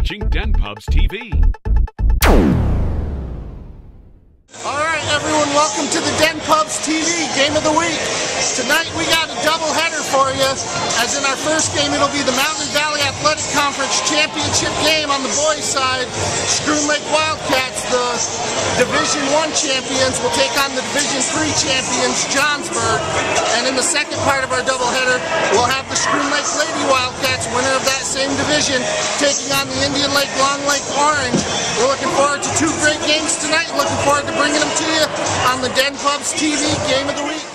watching Den Pubs TV. Alright everyone, welcome to the Den Pubs TV Game of the Week. Tonight we got a double header for you. As in our first game, it'll be the Mountain Valley Athletic Conference Championship game on the boys' side. Schroon Lake Wildcats, the Division I champions, will take on the Division III champions, Johnsburg. And in the second part of our double header, we'll have the Schroon Lake Lady Wildcats, winner of that same division, taking on the Indian Lake Long Lake Orange. We're looking forward to two great games tonight. Looking forward to bringing them to you on the Den Pubs TV Game of the Week.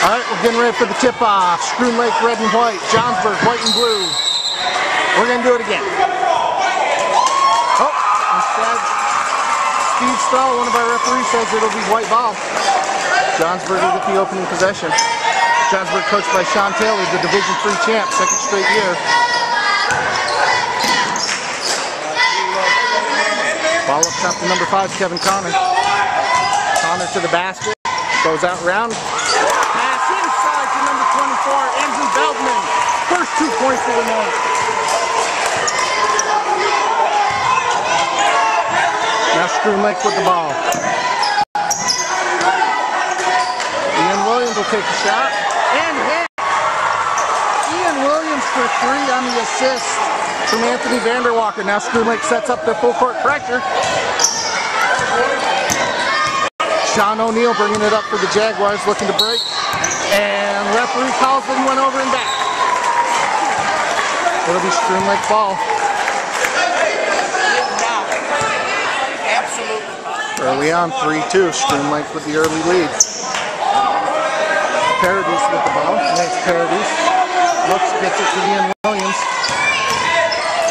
Alright, we're getting ready for the tip-off. Schroon Lake red and white, Johnsburg white and blue. We're going to do it again. Oh, instead, Steve Stahl, one of our referees, says it'll be white ball. Johnsburg will get the opening possession. Johnsburg coached by Sean Taylor, the Division III champ, second straight year. Ball up top to number 5, Kevin Connor. Connor to the basket, goes out round. Feldman, first 2 points of the night. Now Schroon Lake with the ball. Ian Williams will take a shot and hit. Ian Williams for 3 on the assist from Anthony Vanderwalker. Now Schroon Lake sets up their full court pressure. Sean O'Neill bringing it up for the Jaguars, looking to break. And referee calls them, went over and back. It'll be Schroon Lake ball. Early on, 3-2. Schroon Lake with the early lead. Paradis with the ball. Nice Paradis. Looks, gets it to Ian Williams.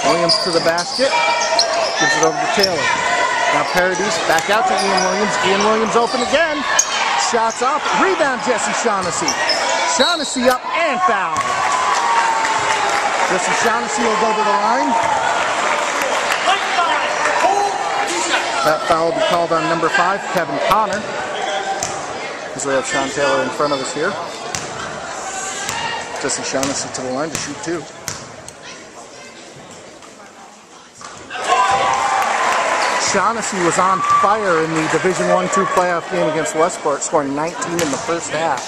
Williams to the basket. Gives it over to Taylor. Now Paradis back out to Ian Williams. Ian Williams open again. Shots off. Rebound Jesse Shaughnessy. Shaughnessy up and foul. Jesse Shaughnessy will go to the line. That foul will be called on number 5, Kevin Connor. Because we have Sean Taylor in front of us here. Jesse Shaughnessy to the line to shoot 2. Shaughnessy was on fire in the Division I-II playoff game against Westport, scoring 19 in the first half.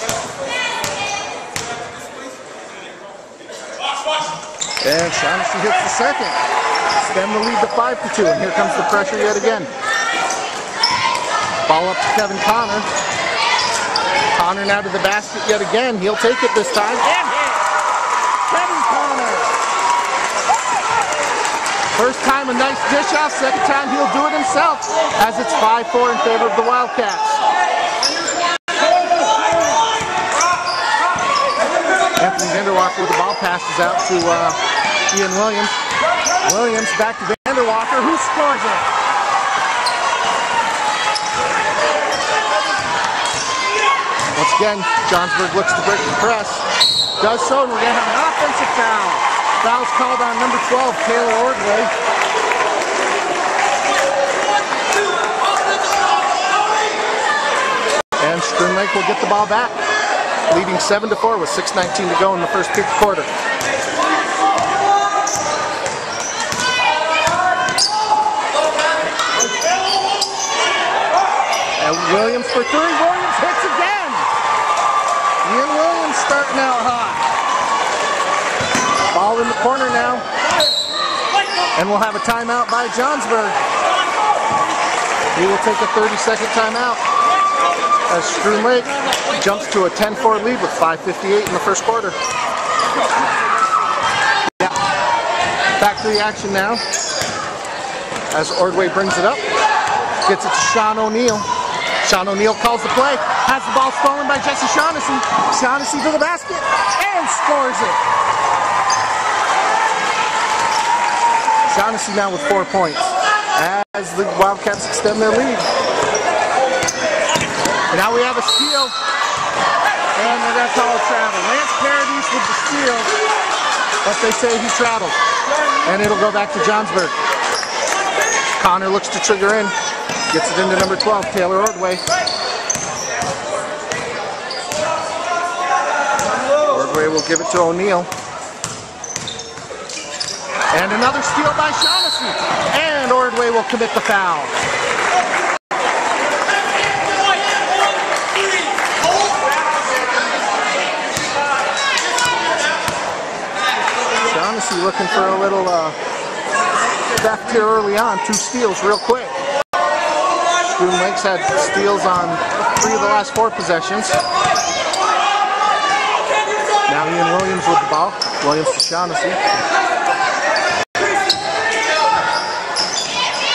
And Shaughnessy hits the second. Extend the lead to 5-2, and here comes the pressure yet again. Ball up to Kevin Connor. Connor now to the basket yet again. He'll take it this time. And hit! Kevin Connor! First time a nice dish off, second time he'll do it himself, as it's 5-4 in favor of the Wildcats. Anthony Vanderwalker with the ball, passes out to Ian Williams. Williams back to Vanderwalker, who scores it. Once again, Johnsburg looks to break the press. Does so, and we're going to have an offensive foul. Foul's called on number 12, Taylor Ordway. And Schroon Lake will get the ball back, leading 7-4 with 6:19 to go in the first quarter. Williams for three. Williams hits again. Ian Williams starting out hot. Ball in the corner now. And we'll have a timeout by Johnsburg. He will take a 30-second timeout as Schroon Lake jumps to a 10-4 lead with 5:58 in the first quarter. Back to the action now as Ordway brings it up. Gets it to Sean O'Neill. Sean O'Neill calls the play. Has the ball stolen by Jesse Shaughnessy. Shaughnessy to the basket and scores it. Shaughnessy now with 4 points as the Wildcats extend their lead. Now we have a steal, and they're going to call it travel. Lance Paradis with the steal, but they say he traveled, and it'll go back to Johnsburg. Connor looks to trigger in, gets it into number 12, Taylor Ordway. Ordway will give it to O'Neill. And another steal by Shaughnessy, and Ordway will commit the foul. Shaughnessy looking for a little theft here early on. 2 steals real quick. Schroon Lake's had steals on 3 of the last 4 possessions. Now Ian Williams with the ball. Williams to Shaughnessy.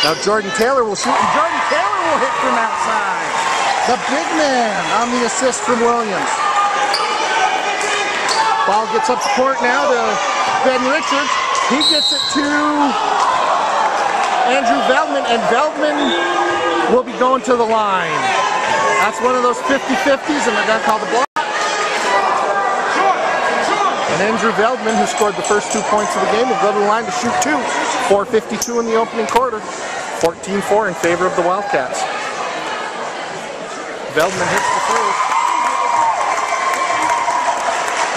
Now Jordan Taylor will shoot, and Jordan Taylor will hit from outside. The big man on the assist from Williams. Ball gets up the court now to Ben Richards. He gets it to Andrew Veldman, and Veldman will be going to the line. That's one of those 50-50s, and they're going to call the block. And Andrew Veldman, who scored the first 2 points of the game, will go to the line to shoot 2. 4:52 in the opening quarter. 14-4 in favor of the Wildcats. Veldman hits the first.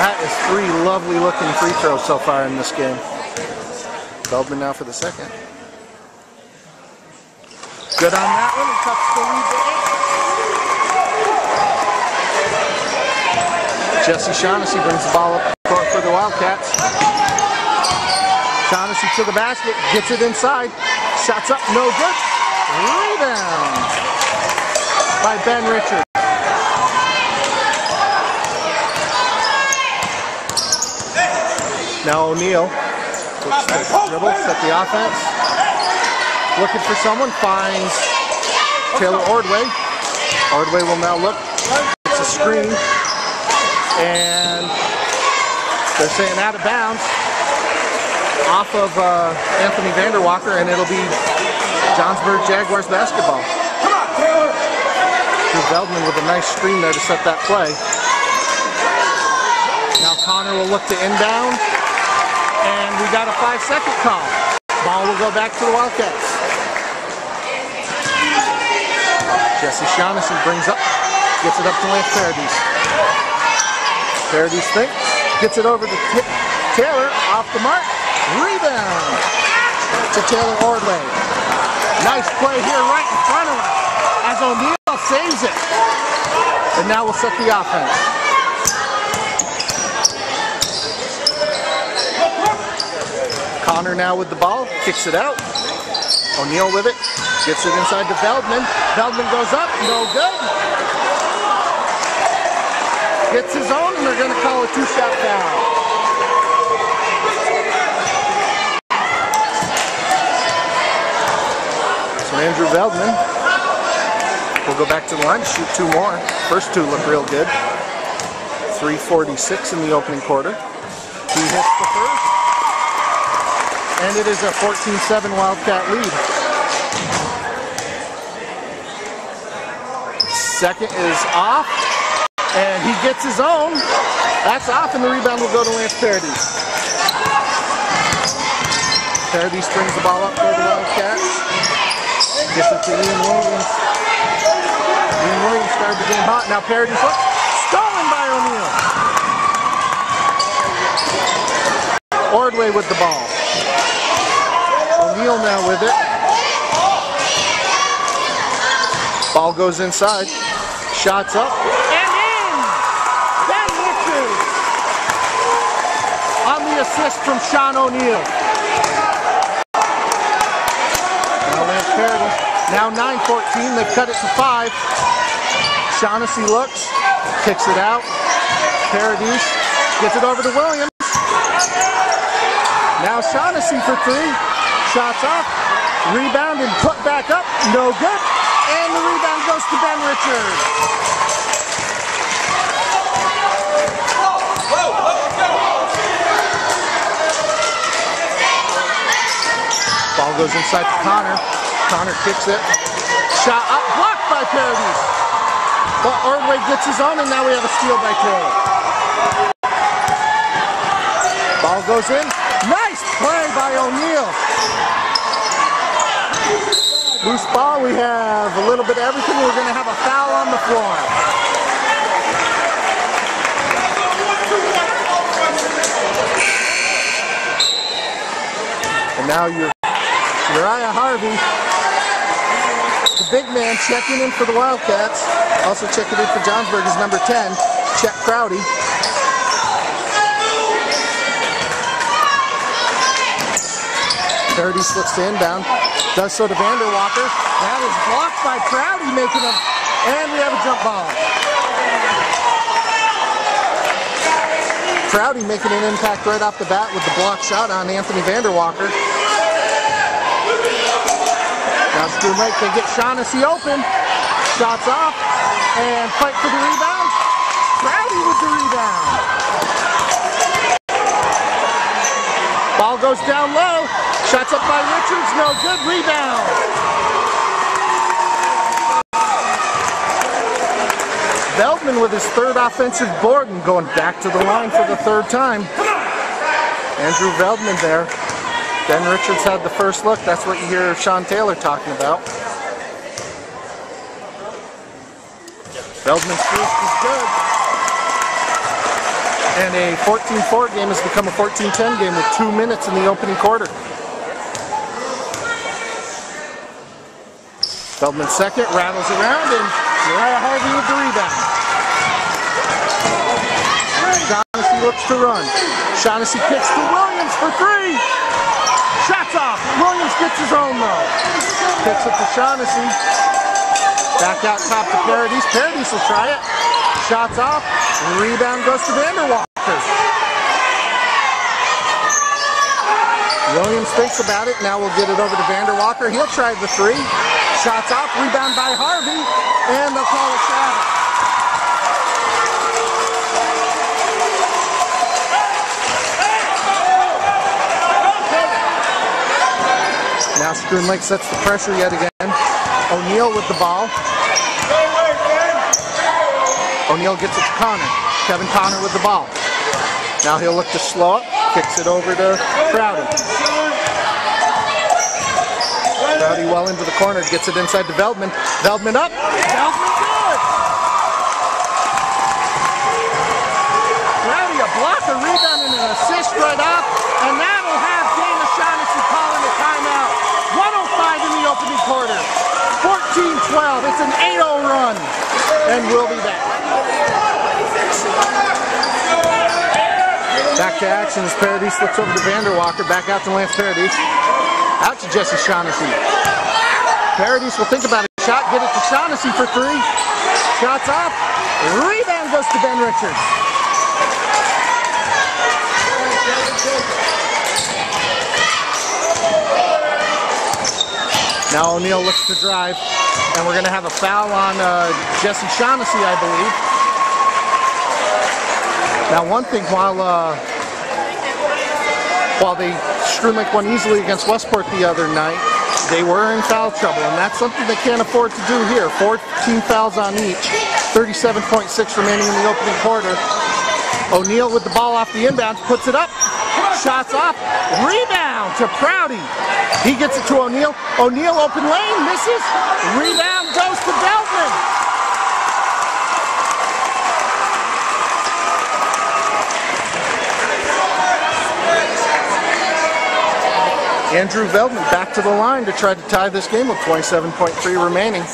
That is 3 lovely looking free throws so far in this game. Veldman now for the second. Good on that one, and cuts the lead to 8. Jesse Shaughnessy brings the ball up the court for the Wildcats. Shaughnessy to the basket, gets it inside. Shots up, no good. Rebound by Ben Richards. Now O'Neill looks to dribble, set the offense. Looking for someone, finds Taylor Ordway. Ordway will now look. It's a screen. And they're saying out of bounds off of Anthony Vanderwalker, and it'll be Johnsburg Jaguars basketball. Drew Veldman with a nice screen there to set that play. Now Connor will look to inbound, and we got a 5-second call. Ball will go back to the Wildcats. Jesse Shaughnessy brings up, gets it up to Lance Paradis. Paradis thinks, gets it over to Taylor, off the mark. Rebound to Taylor Ordway. Nice play here right in front of us as O'Neill saves it. And now we'll set the offense. Connor now with the ball, kicks it out. O'Neill with it, gets it inside to Veldman. Veldman goes up, no good. Gets his own, and they're going to call a 2-shot foul. Andrew Veldman will go back to the line, shoot 2 more. First 2 look real good. 3:46 in the opening quarter. He hits the first. And it is a 14-7 Wildcat lead. Second is off. And he gets his own. That's off, and the rebound will go to Lance Paradis. Paradis brings the ball up for the Wildcats. Gets it to Ian Williams. Ian Williams started the game hot. Now Paradis looks. Stolen by O'Neill. Ordway with the ball. O'Neill now with it. Ball goes inside. Shots up. And in! Ben Richards! On the assist from Sean O'Neill. Now Lance Paradis. Now 9-14. They've cut it to 5. Shaughnessy looks. Kicks it out. Paradis gets it over to Williams. Now Shaughnessy for 3. Shots off. Rebound and put back up. No good. And the rebound goes to Ben Richards. Ball goes inside to Connor. Connor kicks it. Shot up. Blocked by Paradis. But Ordway gets his own, and now we have a steal by Taylor. Ball goes in. Nice play by O'Neill. Loose ball. We have a little bit of everything. We're going to have a foul on the floor. And now Uriah Harvey, the big man, checking in for the Wildcats. Also checking in for Johnsburg is number 10, Chet Crowdy. Paradis looks to inbound. Does so to Vanderwalker. That is blocked by Crowdy, making him, and we have a jump ball. Crowdy making an impact right off the bat with the block shot on Anthony Vanderwalker. Now Schroon Lake, they get Shaughnessy open. Shots off, and fight for the rebound. Crowdy with the rebound. Ball goes down low. Shots up by Richards, no good. Rebound. Veldman with his 3rd offensive board and going back to the line for the 3rd time. Andrew Veldman there. Ben Richards had the first look. That's what you hear Sean Taylor talking about. Veldman's first is good. And a 14-4 game has become a 14-10 game with 2 minutes in the opening quarter. Veldman second, rattles around, and Uriah Harvey with the rebound. Shaughnessy looks to run. Shaughnessy kicks to Williams for 3. Shots off. Williams gets his own though. Kicks it to Shaughnessy. Back out top to Paradis. Paradis will try it. Shots off. Rebound goes to Vanderwalker. Williams thinks about it. Now we'll get it over to Vanderwalker. He'll try the 3. Shots off. Rebound by Harvey. And they'll call it Savage. Now Schroon Lake sets the pressure yet again. O'Neill with the ball. O'Neill gets it to Connor. Kevin Connor with the ball. Now he'll look to slow up. Kicks it over to Crowdy. Crowdy well into the corner. Gets it inside to Veldman. Veldman up. Veldman good. Crowdy a block, a rebound, and an assist right off. And that'll have Dana Shaughnessy calling a timeout. 1:05 in the opening quarter. 14-12. It's an 8-0 run. And we'll be back. Back to action as Paradis looks over to Vanderwalker. Back out to Lance Paradis. Out to Jesse Shaughnessy. Paradis will think about a shot. Get it to Shaughnessy for 3. Shots off. Rebound goes to Ben Richards. Now O'Neill looks to drive, and we're going to have a foul on Jesse Shaughnessy, I believe. Now one thing, while Schroon Lake won easily against Westport the other night, they were in foul trouble, and that's something they can't afford to do here. 14 fouls on each, 37.6 remaining in the opening quarter. O'Neill with the ball off the inbound, puts it up, shots off, rebound to Crowdy. He gets it to O'Neill. O'Neill open lane, misses. Rebound goes to Veldman. Andrew Veldman back to the line to try to tie this game with 27.3 remaining.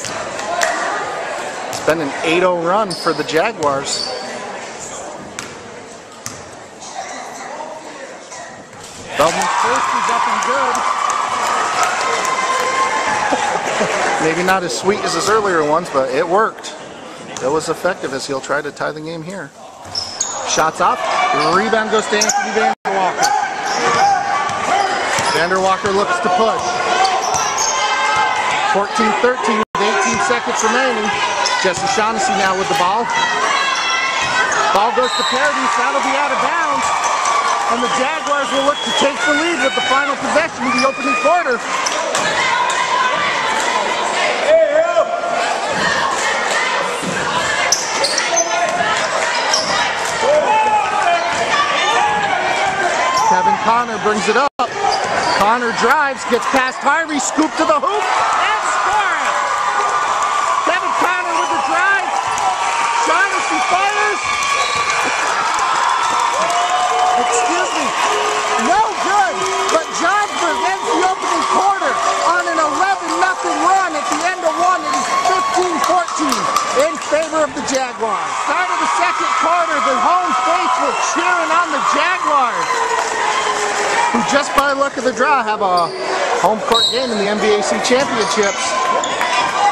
been an 8-0 run for the Jaguars. Feldman's first is up and good. Maybe not as sweet as his earlier ones, but it worked. It was effective as he'll try to tie the game here. Shots off. Rebound goes to Anthony Vanderwalker. Vanderwalker looks to push. 14-13 with 18 seconds remaining. Jesse Shaughnessy now with the ball. Ball goes to Paradis. That'll be out of bounds. And the Jaguars will look to take the lead with the final possession of the opening quarter. Kevin Connor brings it up. Connor drives, gets past Harvey, scoop to the hoop, and scores! Kevin Connor with the drive. Shaughnessy fires. Excuse me. No good, but Johnsburg ends the opening quarter on an 11-0 run. At the end of one, it is 15-14 in favor of the Jaguars. Start of the second quarter, the home faithful cheering on the Jaguars, who just by luck of the draw have a home court game in the MVAC championships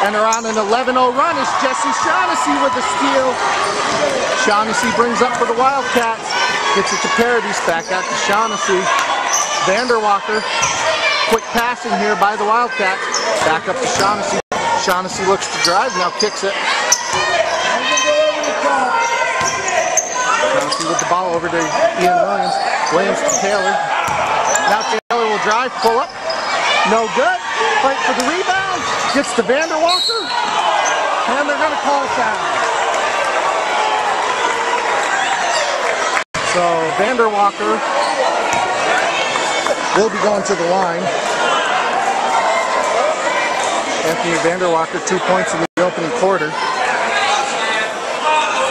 and are on an 11-0 run. Is Jesse Shaughnessy with the steal. Shaughnessy brings up for the Wildcats. Gets it to Paradis, back out to Shaughnessy. Vanderwalker, quick passing here by the Wildcats. Back up to Shaughnessy. Shaughnessy looks to drive, now kicks it. Shaughnessy with the ball over to Ian Williams. Williams to Taylor. Now Taylor will drive, pull up. No good. Fight for the rebound. Gets to Vanderwalker. And they're going to call a foul. So Vanderwalker will be going to the line. Anthony Vanderwalker, 2 points in the opening quarter.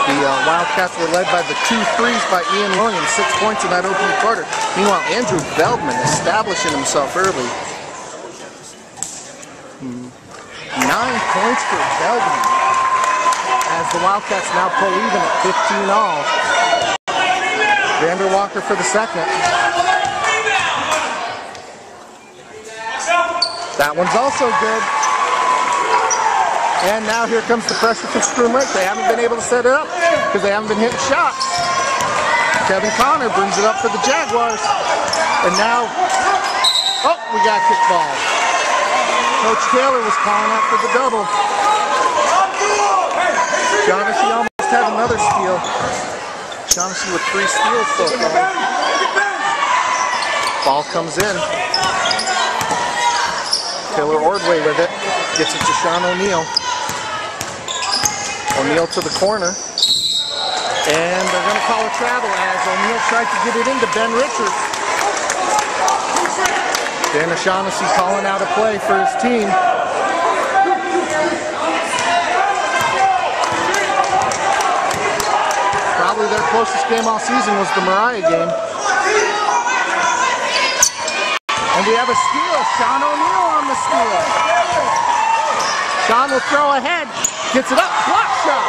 The Wildcats were led by the 2 threes by Ian Williams, 6 points in that opening quarter. Meanwhile, Andrew Veldman establishing himself early. 9 points for Veldman, as the Wildcats now pull even at 15-all. Vanderwalker for the second. That one's also good. And now here comes the pressure from Schroon Lake. They haven't been able to set it up because they haven't been hitting shots. Kevin Connor brings it up for the Jaguars. And now, oh, we got kickball. Coach Taylor was calling out for the double. Shaughnessy almost had another steal. Shaughnessy with 3 steals so far. Ball comes in. Taylor Ordway with it. Gets it to Sean O'Neal. O'Neal to the corner. And they're going to call a travel as O'Neal tried to get it into Ben Richards. Dan O'Shaughnessy calling out a play for his team. Probably their closest game all season was the Mariah game. And we have a steal. Sean O'Neal on the steal. Sean will throw ahead. Gets it up. Block shot.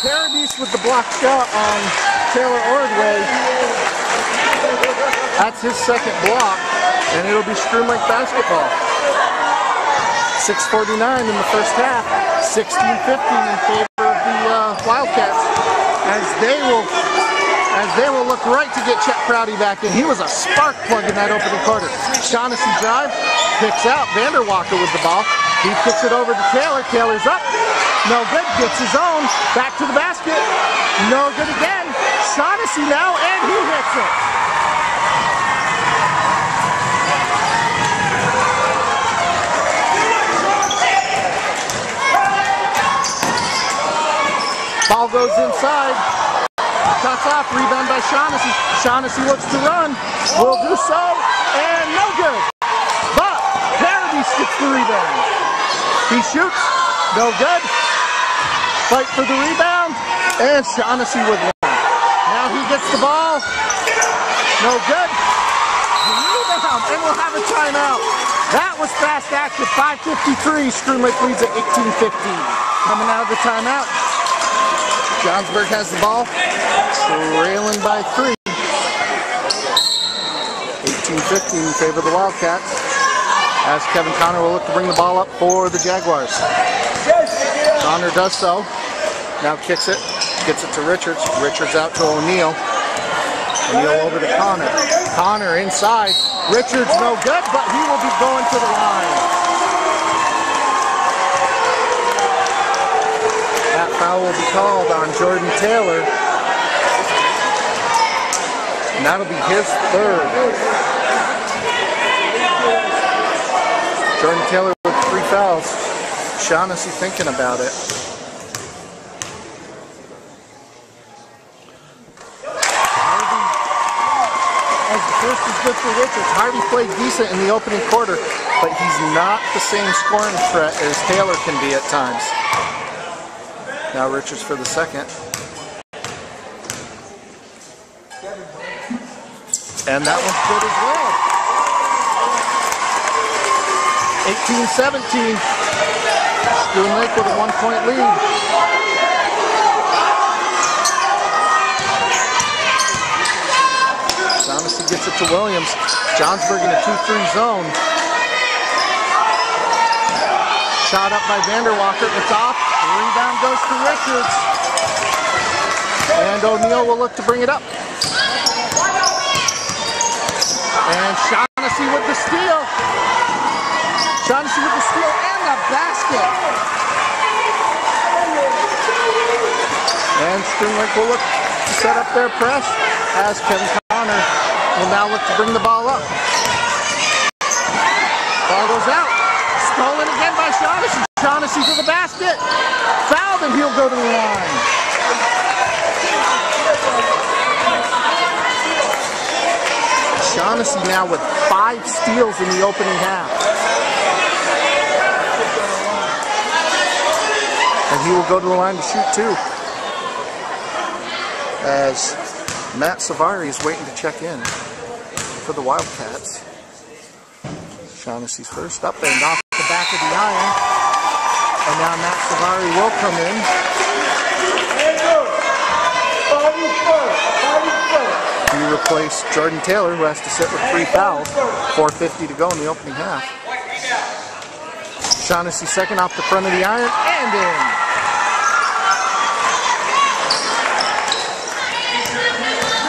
Paradis with the block shot on Taylor Ordway. That's his second block. And it'll be Schroon Lake basketball. 6:49 in the first half. 16-15 in favor of the Wildcats. As they will look right to get Chet Prouty back in. He was a spark plug in that opening quarter. Shaughnessy drive, picks out. Vanderwalker with the ball. He kicks it over to Taylor. Taylor's up. No good. Gets his own. Back to the basket. No good again. Shaughnessy now, and he hits it. Ball goes inside. Cuts off, rebound by Shaughnessy. Shaughnessy looks to run. Will do so, and no good. But Paradis gets the rebound. He shoots, no good. Fight for the rebound, and Shaughnessy with one. Now he gets the ball. No good. Rebound, and we'll have a timeout. That was fast action. 5:53. Schroon Lake leads at 18-15. Coming out of the timeout. Johnsburg has the ball, trailing by 3. 18-15 in favor of the Wildcats. As Kevin Connor will look to bring the ball up for the Jaguars. Connor does so. Now kicks it, gets it to Richards. Richards out to O'Neal. O'Neal over to Connor. Connor inside. Richards no good, but he will be going to the line. That foul will be called on Jordan Taylor. And that'll be his third. Jordan Taylor with 3 fouls. Shaughnessy thinking about it. As the first is good for Richards. Harvey played decent in the opening quarter, but he's not the same scoring threat as Taylor can be at times. Now Richards for the second. And that one's good as well. 18-17. Schroon Lake with a 1-point lead. Shaughnessy gets it to Williams. Johnsburg in a 2-3 zone. Shot up by Vanderwalker. It's off. The rebound goes to Richards. And O'Neal will look to bring it up. And Shaughnessy with the steal. Shaughnessy with the steal and the basket. And Schroon Lake will look to set up their press as Kevin Connor will now look to bring the ball up. Ball goes out. Stolen again by Shaughnessy. Shaughnessy to the basket. Fouled and he'll go to the line. Shaughnessy now with 5 steals in the opening half. And he will go to the line to shoot 2. As Matt Savari is waiting to check in for the Wildcats. Shaughnessy's first up and off the back of the iron. And now Matt Savari will come in. He replaced Jordan Taylor, who has to sit with 3 fouls. 4:50 to go in the opening half. Shaughnessy second off the front of the iron and in.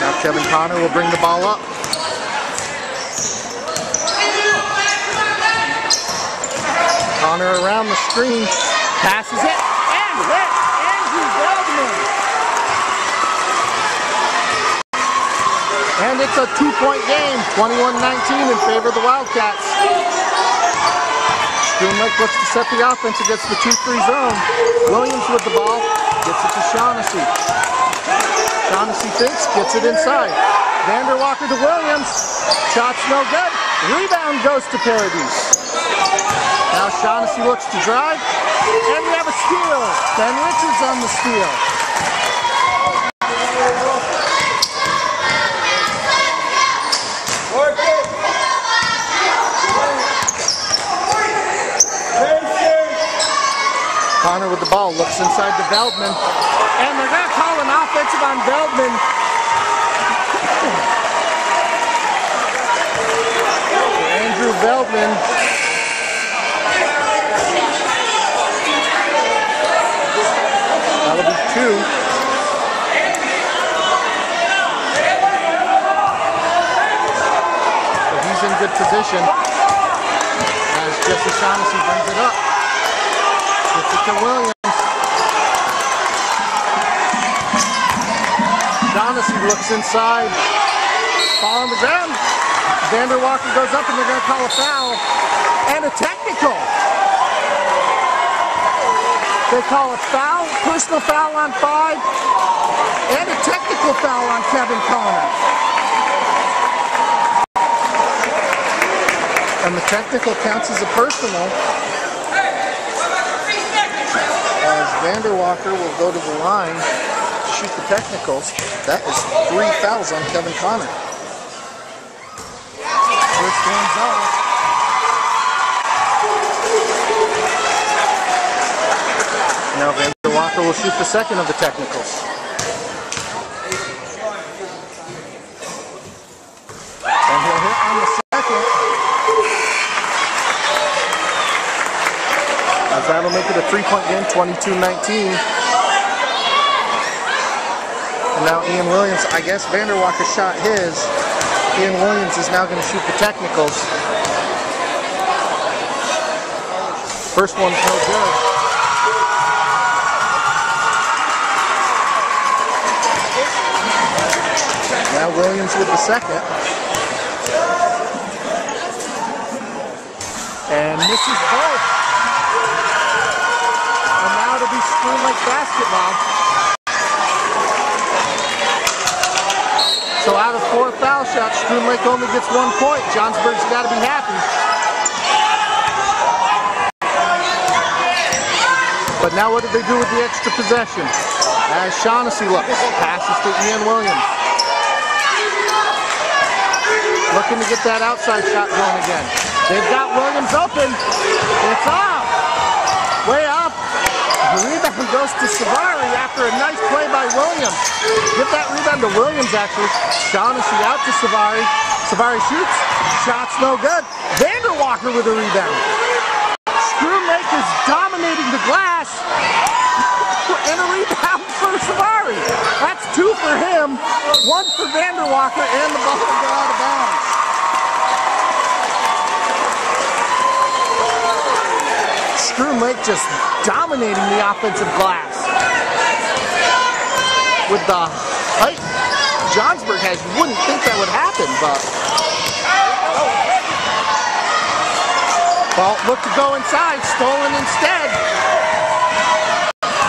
Now Kevin Connor will bring the ball up. Connor around the screen, passes it, and hit Andrew Feldman. And it's a 2-point game, 21-19 in favor of the Wildcats. Schroon Lake looks to set the offense against the 2-3 zone. Williams with the ball, gets it to Shaughnessy. Shaughnessy thinks, gets it inside. Vanderwalker to Williams, shot's no good. Rebound goes to Paradis. Now Shaughnessy looks to drive, and we have a steal. Ben Richards on the steal. Connor with the ball, looks inside to Veldman, and they're going to call an offensive on Veldman. Andrew Veldman. That'll be 2. So he's in good position as Jesse Shaughnessy brings it up. Gets it to Williams. Shaughnessy looks inside. Ball on the ground. Vanderwalker goes up and they're going to call a foul. And a technical. They call a foul, personal foul on 5, and a technical foul on Kevin Connor. And the technical counts as a personal. As Vanderwalker will go to the line to shoot the technicals. That is 3 fouls on Kevin Connor. First one's off. Now Vander Walker will shoot the second of the technicals. And he'll hit on the second. As that'll make it a 3-point game, 22-19. And now Ian Williams, I guess Vander Walker shot his. Ian Williams is now going to shoot the technicals. First one's no good. Now Williams with the second. And misses both. And now it'll be Schroon Lake basketball. So out of 4 foul shots, Schroon Lake only gets 1 point. Johnsburg's got to be happy. But now what do they do with the extra possession? As Shaughnessy looks, passes to Ian Williams. Looking to get that outside shot going again. They've got Williams open. It's off. Way up. The rebound goes to Savari after a nice play by Williams. Give that rebound to Williams, actually. Shaughnessy out to Savari. Savari shoots. Shot's no good. Vander Walker with a rebound. Schroon Lake is dominating the glass. And a rebound for Savari. That's 2 for him. 1 for Vander Walker, and the ball will go out of bounds. Schroon Lake just dominating the offensive glass. With the height Johnsburg has, you wouldn't think that would happen, but... Ball looked to go inside, stolen instead.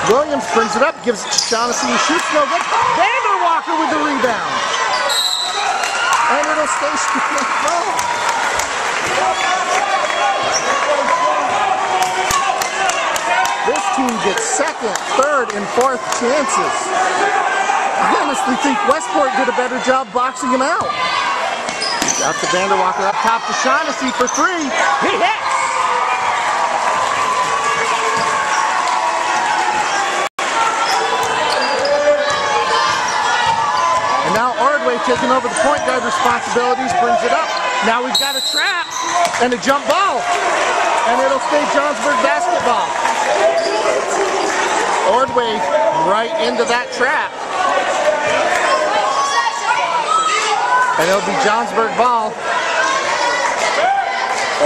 Williams brings it up, gives it to Shaughnessy, who shoots no good. Vander Walker with the rebound. And it'll stay Schroon Lake ball. This team gets 2nd, 3rd, and 4th chances. I honestly think Westport did a better job boxing him out. Out to Vander Walker, up top to Shaughnessy for 3. He hits! And now Ordway taking over the point guard responsibilities, brings it up. Now we've got a trap and a jump ball. And it'll stay Johnsburg basketball. Ordway right into that trap. And it'll be Johnsburg ball.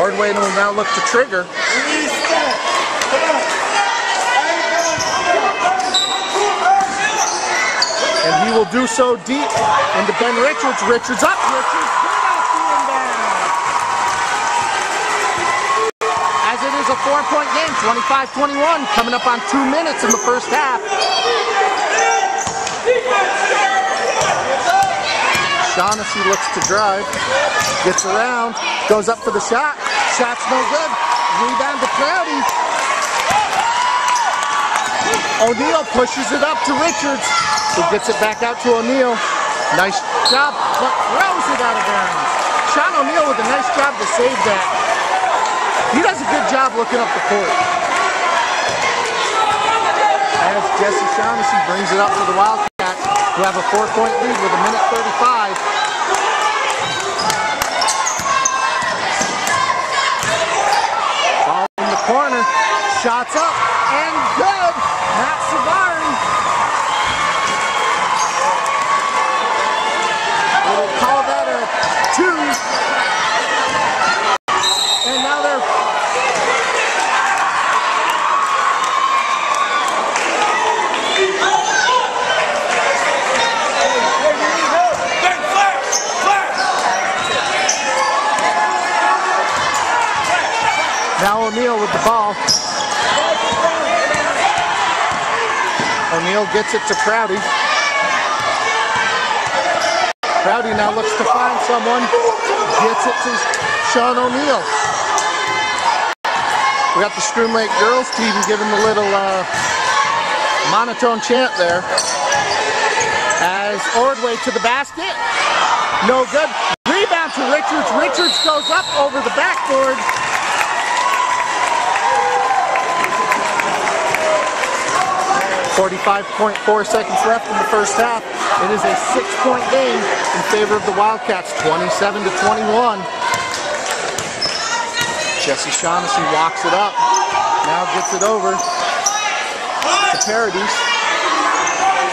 Ordway will now look to trigger. And he will do so deep into Ben Richards. Richards up. Richards good off the inbound. As it is a 4-point game, 25-21, coming up on 2 minutes in the first half. Shaughnessy looks to drive, gets around, goes up for the shot. Shot's no good. Rebound to Prouty. O'Neal pushes it up to Richards, who gets it back out to O'Neal. Nice job, but throws it out of bounds. Sean O'Neal with a nice job to save that. He does a good job looking up the court. As Jesse Shaughnessy brings it up for the Wildcats, who have a 4-point lead with 1:35. Ball in the corner, shots up, and good. Matt Savari. We'll call that a 2. And now they're... Now O'Neal with the ball. O'Neal gets it to Prouty. Prouty now looks to find someone. Gets it to Sean O'Neal. We got the Schroon Lake girls team giving the little monotone chant there. As Ordway to the basket. No good. Rebound to Richards. Richards goes up over the backboard. 45.4 seconds left in the first half. It is a 6-point game in favor of the Wildcats, 27-21. Jesse Shaughnessy walks it up. Now gets it over to Paradis.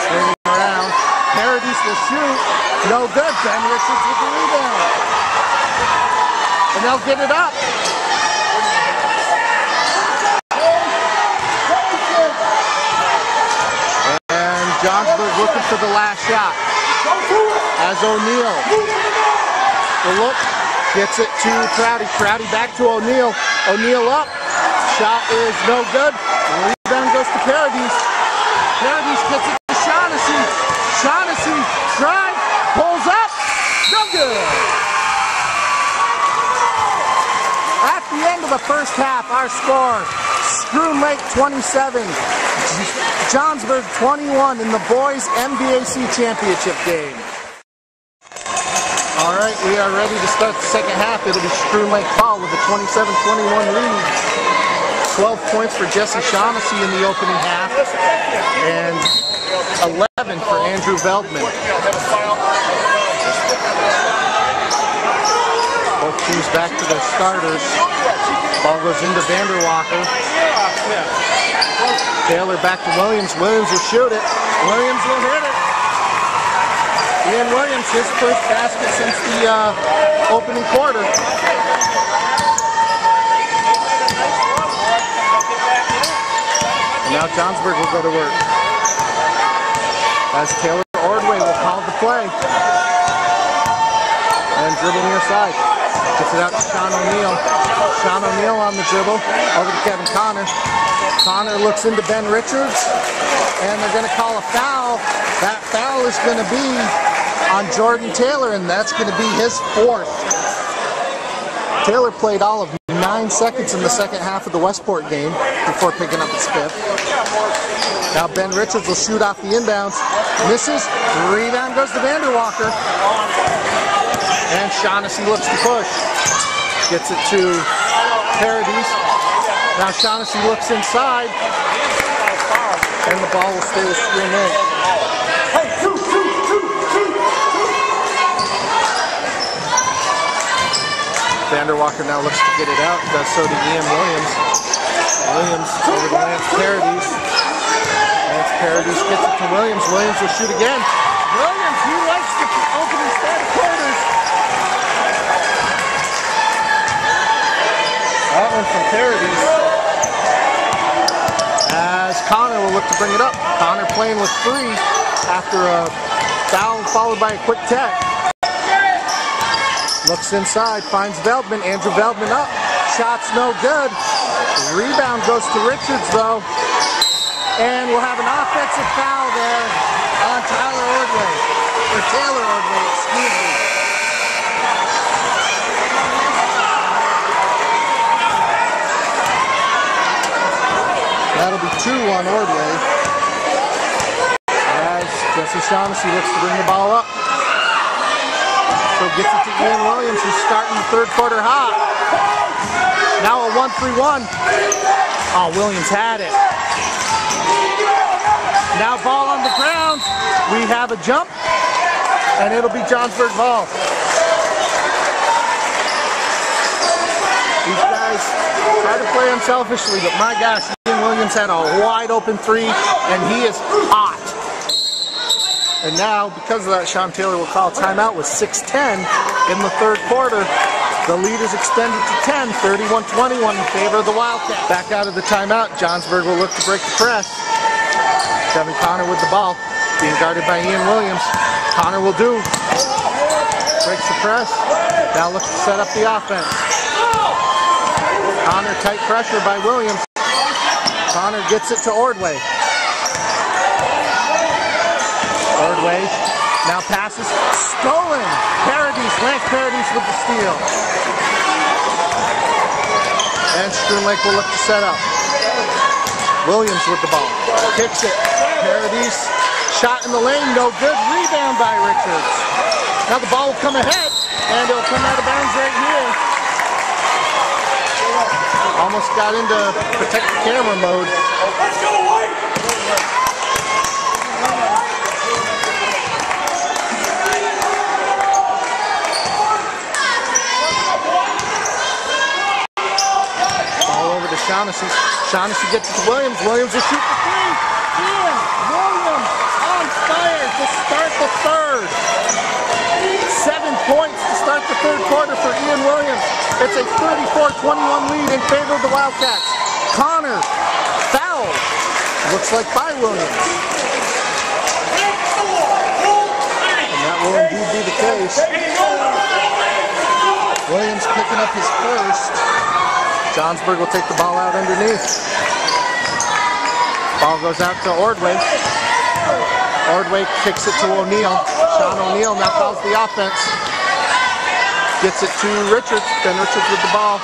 Swinging around. Paradis will shoot. No good. Ben Richards with the rebound. And they'll get it up. And Johnsburg looking for the last shot. As O'Neal. The look. Gets it to Prouty. Prouty back to O'Neal. O'Neal up. Shot is no good. Rebound goes to Paradis. Paradis gets it to Shaughnessy. Shaughnessy drive. Pulls up. No good. At the end of the first half, our score, Schroon Lake 27, Johnsburg 21 in the boys MVAC championship game. All right, we are ready to start the second half. It'll be Schroon Lake ball with a 27-21 lead. 12 points for Jesse Shaughnessy in the opening half, and 11 for Andrew Veldman. Both teams back to their starters. Ball goes into Vanderwalker. Taylor back to Williams. Williams will shoot it. Williams will hit it. Ian Williams, his first basket since the opening quarter. And now Johnsburg will go to work. As Taylor Ordway will call the play. And dribble near side. Gets it out to Sean O'Neal. Sean O'Neal on the dribble. Over to Kevin Connor. Connor looks into Ben Richards. And they're going to call a foul. That foul is going to be on Jordan Taylor, and that's going to be his fourth. Taylor played all of 9 seconds in the second half of the Westport game before picking up his fifth. Now Ben Richards will shoot off the inbounds. Misses. Rebound goes to Vanderwalker. And Shaughnessy looks to push. Gets it to Paradis. Now Shaughnessy looks inside. And the ball will stay with Schroon Lake. Vanderwalker now looks to get it out. Does so to Ian Williams. Williams over to Lance Paradis. Lance Paradis gets it to Williams. Williams will shoot again. Williams, he likes the opening start quarters. That one from Paradis. As Connor will look to bring it up. Connor playing with 3 after a foul followed by a quick tech. Looks inside, finds Veldman. Andrew Veldman up. Shot's no good. Rebound goes to Richards though. And we'll have an offensive foul there on Tyler Ordway. Or Taylor Ordway, excuse me. That'll be 2 on Ordway. As Jesse Shaughnessy looks to bring the ball up. So gets it to Ian Williams, who's starting the third quarter hot. Now a 1-3-1. Oh, Williams had it. Now ball on the ground. We have a jump, and it'll be Johnsburg ball. These guys try to play unselfishly, but my gosh, Ian Williams had a wide open 3, and he is hot. And now, because of that, Sean Taylor will call a timeout with 6:10 in the third quarter. The lead is extended to 10, 31-21 in favor of the Wildcats. Back out of the timeout, Johnsburg will look to break the press. Kevin Connor with the ball, being guarded by Ian Williams. Connor will do. Breaks the press. Now looks to set up the offense. Connor, tight pressure by Williams. Connor gets it to Ordway. Ordway now passes, stolen. Paradis, Lance Paradis with the steal. And Schroon Lake will look to set up. Williams with the ball, kicks it. Paradis, shot in the lane, no good. Rebound by Richards. Now the ball will come ahead, and it'll come out of bounds right here. Almost got into protect the camera mode. Shaughnessy. Shaughnessy gets it to Williams. Williams will shoot for three. Ian Williams on fire to start the third. 7 points to start the third quarter for Ian Williams. It's a 34-21 lead in favor of the Wildcats. Connor, foul. Looks like by Williams. And that will indeed be the case. Williams picking up his first. Johnsburg will take the ball out underneath. Ball goes out to Ordway. Ordway kicks it to O'Neal. Sean O'Neal now calls the offense. Gets it to Richards. Ben Richards with the ball.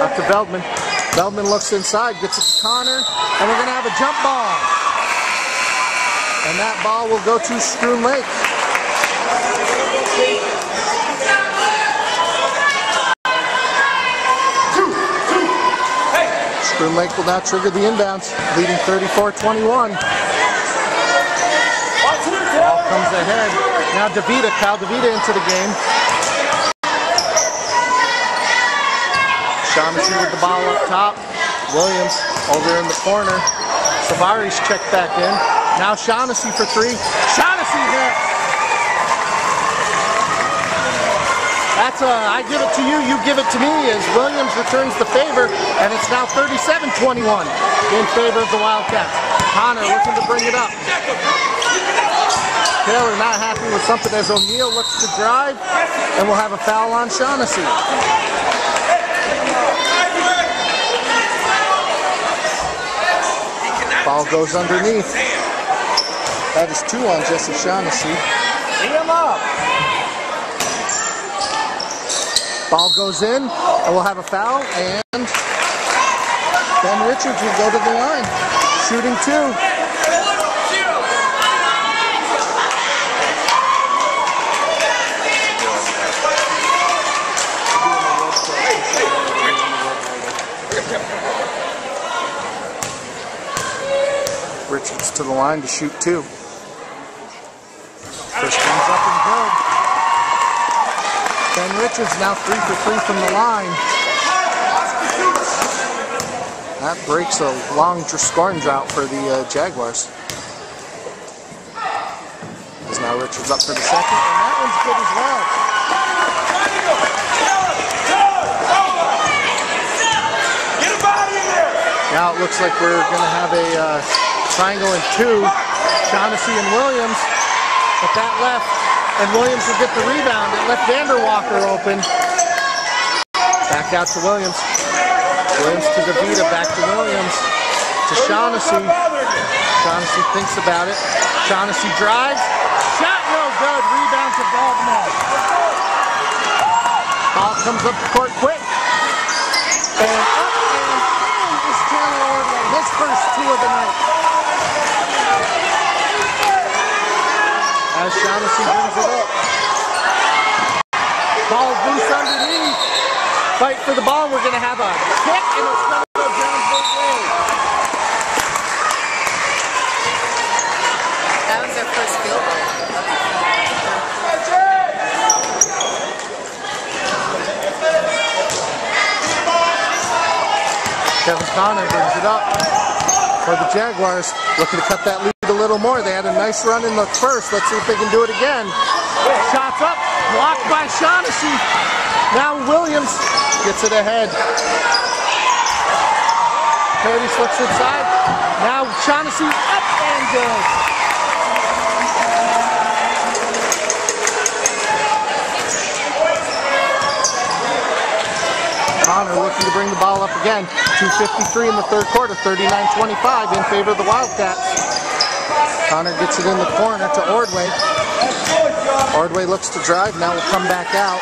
Up to Veldman. Veldman looks inside, gets it to Connor, and we're going to have a jump ball. And that ball will go to Schroon Lake. Schroon Lake will now trigger the inbounds, leading 34-21. Ball comes ahead. Now Kyle DeVita into the game. Shaughnessy with the ball up top. Williams over in the corner. Savari's checked back in. Now Shaughnessy for three. Shaughnessy hit. That's I give it to you, you give it to me as Williams returns the favor, and it's now 37-21 in favor of the Wildcats. Connor looking to bring it up. Taylor not happy with something as O'Neal looks to drive, and we'll have a foul on Shaughnessy. Ball goes underneath. That is 2 on Jesse Shaughnessy. Bring him up. Ball goes in, and we'll have a foul, and Ben Richards will go to the line. Shooting 2. Richards to the line to shoot 2. First one's up and good. Ben Richards now 3 for 3 from the line. That breaks a long scoring drought for the Jaguars. As now Richards up for the second, and that one's good as well. Now it looks like we're going to have a triangle in 2, Shaughnessy and Williams, but that left, and Williams will get the rebound. It left Vanderwalker open. Back out to Williams. Williams to DeVita, back to Williams. To Shaughnessy. Shaughnessy thinks about it. Shaughnessy drives. Shot no good. Rebound to Baltimore. Ball comes up the court quick. And up and in is Chandler Ordway. His first 2 of the night. As Shaughnessy brings it up. Ball loose underneath. Fight for the ball. We're going to have a kick, and it's going to go Johnsburg way. That was their first field goal. Kevin Connor brings it up for the Jaguars. Looking to cut that lead a little more. They had a nice run in the first. Let's see if they can do it again. Shots up. Blocked by Shaughnessy. Now Williams gets it ahead. Cody slips inside. Now Shaughnessy up and good. Connor looking to bring the ball up again. 2:53 in the third quarter. 39-25 in favor of the Wildcats. Connor gets it in the corner to Ordway. Ordway looks to drive. Now will come back out.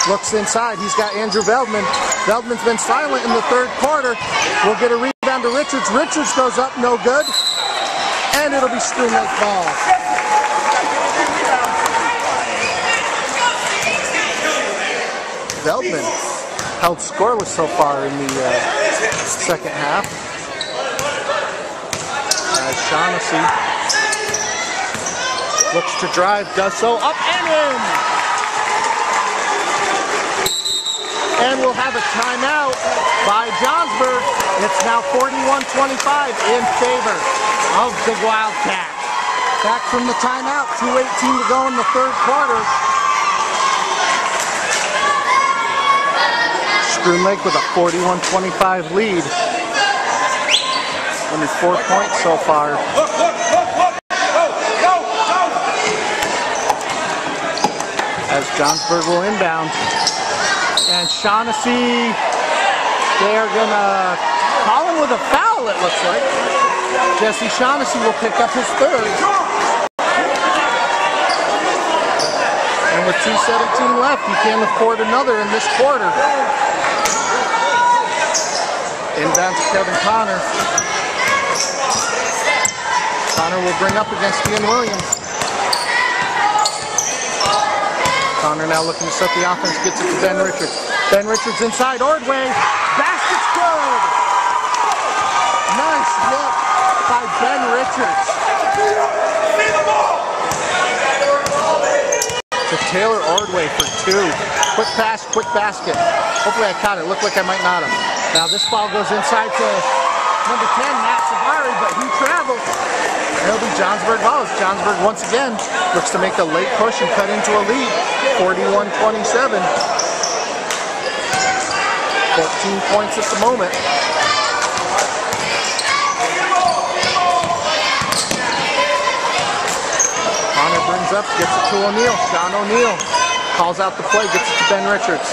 Looks inside. He's got Andrew Veldman. Veldman's been silent in the third quarter. We'll get a rebound to Richards. Richards goes up, no good. And it'll be Schroon Lake ball. Veldman held scoreless so far in the second half. As Shaughnessy looks to drive, does so, up and in! And we'll have a timeout by Johnsburg. It's now 41-25 in favor of the Wildcats. Back from the timeout, 2:18 to go in the third quarter. Schroon Lake with a 41-25 lead. Only 4 points so far. As Johnsburg will inbound. And Shaughnessy, they are going to call him with a foul, it looks like. Jesse Shaughnessy will pick up his third. And with 2:17 left, you can't afford another in this quarter. Inbound to Kevin Connor. Connor will bring up against Ian Williams. Connor now looking to set the offense, gets it to Ben Richards. Ben Richards inside, Ordway, basket's good! Nice look by Ben Richards. To Taylor Ordway for two. Quick pass, quick basket. Hopefully I caught it, looked like I might not have. Now this ball goes inside to number 10, Matt Savari, but he traveled. It'll be Johnsburg ball. Johnsburg once again looks to make a late push and cut into a lead. 41-27. 14 points at the moment. Connor brings up, gets it to O'Neal. Sean O'Neal calls out the play, gets it to Ben Richards.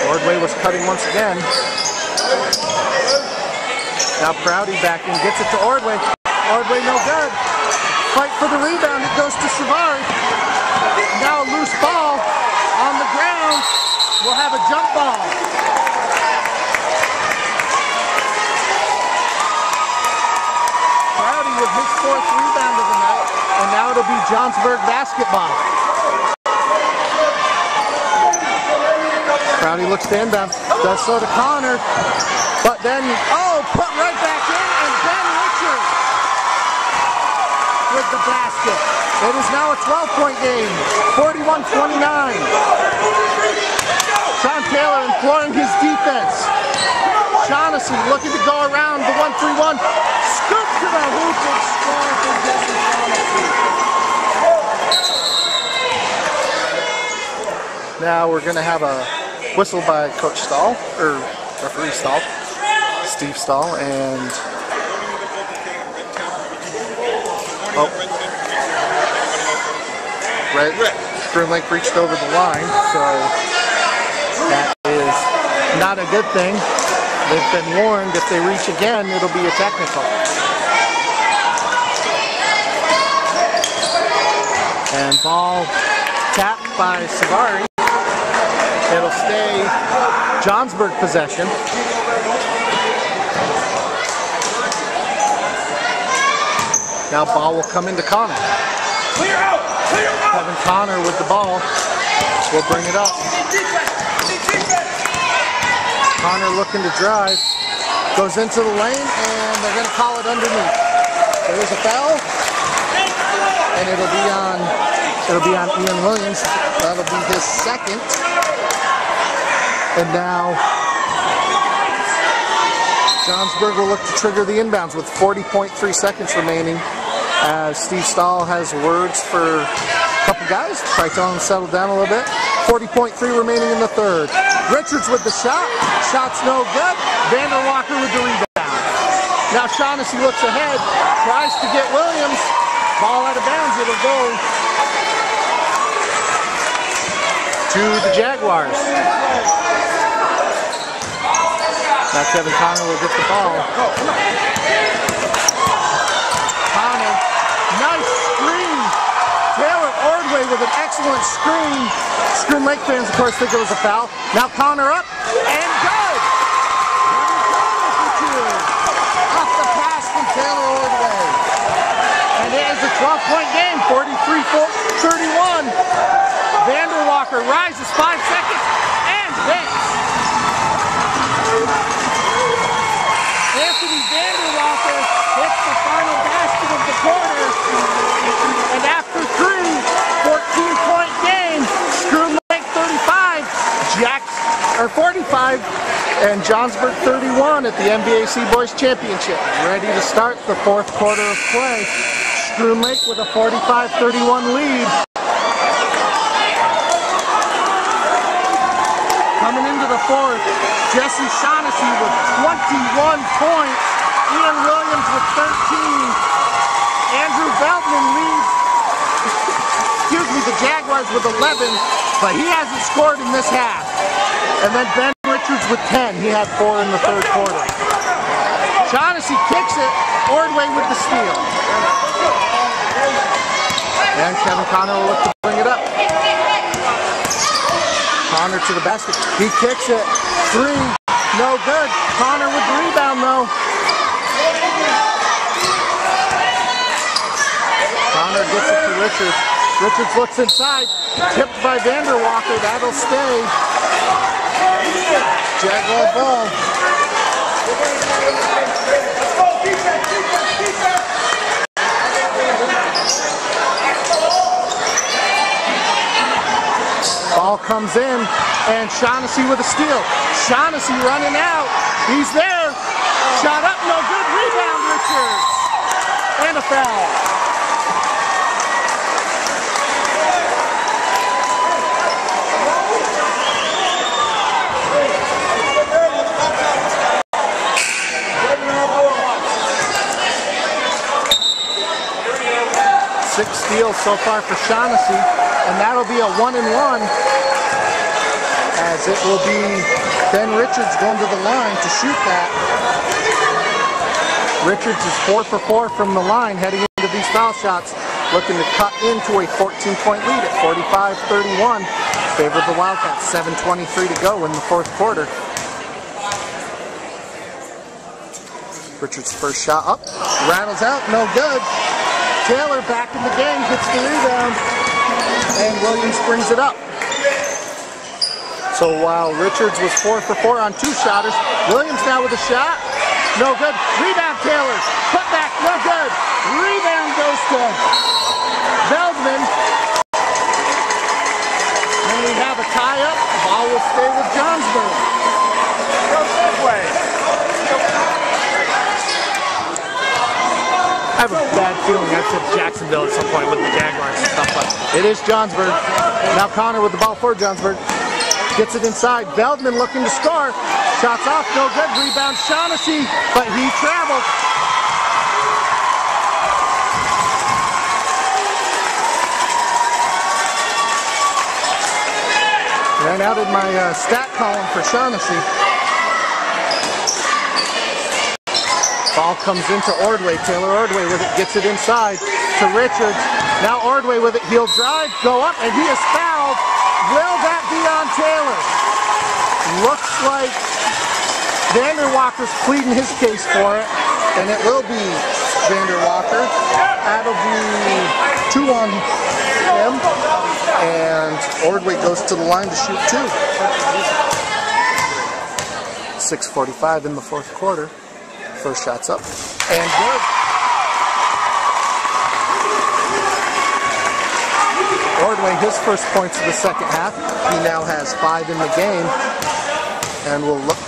Ordway was cutting once again. Now Prouty back in, gets it to Ordway. Ordway no good. Fight for the rebound, it goes to Savari. Now a loose ball on the ground. We'll have a jump ball. Prouty with his fourth rebound of the night, and now it'll be Johnsburg basketball. Prouty looks to inbound, does so to Connor, but then, put right back in, and Ben Richards with the basket. It is now a 12-point game, 41-29. Sean Taylor imploring his defense. Shaughnessy looking to go around the 1-3-1. Scoop to the hoop and score for Jesse Shaughnessy. Now we're going to have a whistle by Coach Stahl, or referee Stahl, Steve Stahl, and Schroon Lake reached over the line, so that is not a good thing. They've been warned if they reach again, it'll be a technical. And ball tapped by Savari. It'll stay Johnsburg possession. Now ball will come into Connor. Clear out! Clear out! Kevin Connor with the ball. We'll bring it up. Connor looking to drive. Goes into the lane, and they're going to call it underneath. There's a foul, and it'll be on Ian Williams. That'll be his second. And now Johnsburg will look to trigger the inbounds with 40.3 seconds remaining, as Steve Stahl has words for a couple guys. Try telling them to settle down a little bit. 40.3 remaining in the third. Richards with the shot. Shot's no good. Vander Walker with the rebound. Now Shaughnessy looks ahead. Tries to get Williams. Ball out of bounds. It'll go to the Jaguars. Now Kevin Connor will get the ball. Connor, nice screen. Taylor Ordway with an excellent screen. Schroon Lake fans, of course, think it was a foul. Now Connor up, and good! Off the pass from Taylor Ordway. And it is a 12-point game, 43-31. Vander Walker rises 5 seconds, and hits. Anthony Vander Walker hits the final basket of the quarter. And after 3, 14-point game, Schroon Lake 35, 45 and Johnsburg 31 at the MVAC Boys Championship. Ready to start the fourth quarter of play. Schroon Lake with a 45-31 lead. Coming into the fourth, Jesse Shaughnessy with 21 points. Ian Williams with 13. Andrew Feldman leads, the Jaguars with 11, but he hasn't scored in this half. And then Ben Richards with 10. He had 4 in the third quarter. Shaughnessy kicks it. Ordway with the steal. And Kevin Connor will look to bring it up. Connor to the basket. He kicks it. 3. No good. Connor with the rebound though. Connor gets it to Richards. Richards looks inside. Tipped by Vanderwalker. That'll stay. Jaguar ball. Ball comes in, and Shaughnessy with a steal. Shaughnessy running out. He's there. Shot up, no good. Rebound, Richards. And a foul. 6 steals so far for Shaughnessy, and that'll be a 1-and-1, as it will be Ben Richards going to the line to shoot that. Richards is 4 for 4 from the line heading into these foul shots, looking to cut into a 14-point lead at 45-31. Favor the Wildcats, 7:23 to go in the fourth quarter. Richards' first shot up, rattles out, no good. Taylor back in the game, gets the rebound, and Williams brings it up. So while Richards was 4 for 4 on 2-shotters, Williams now with a shot, no good. Rebound Taylor, put back, no good. Rebound goes to Feldman. And we have a tie-up. The ball will stay with Johnsburg. Go this way. I have a bad feeling I've said Jacksonville at some point with the Jaguars and stuff, but it is Johnsburg. Now Connor with the ball for Johnsburg. Gets it inside. Feldman looking to score. Shots off, no good. Rebound Shaughnessy, but he traveled. Ran out in my stat column for Shaughnessy. Ball comes into Ordway. Taylor Ordway with it, gets it inside to Richards. Now Ordway with it, he'll drive, go up, and he is fouled. Will that be on Taylor? Looks like Vanderwalker's pleading his case for it, and it will be Vanderwalker. That'll be 2 on him, and Ordway goes to the line to shoot 2. 6:45 in the fourth quarter. First shot's up, and good. Ordway, his first points of the second half. He now has 5 in the game, and will look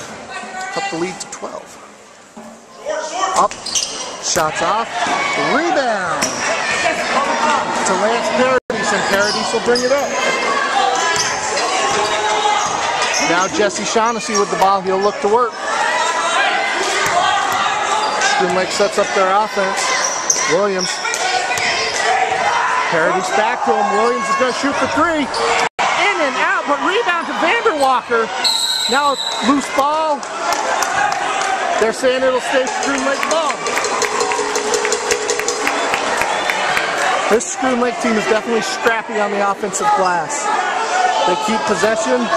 up the lead to 12. Up, shots off, rebound to Lance Paradis, and Paradis will bring it up. Now Jesse Shaughnessy with the ball, he'll look to work. Schroon Lake sets up their offense. Williams. Paradis back to him. Williams is going to shoot for 3. In and out, but rebound to Vanderwalker. Now loose ball. They're saying it'll stay Schroon Lake ball. This Schroon Lake team is definitely scrappy on the offensive glass. They keep possession.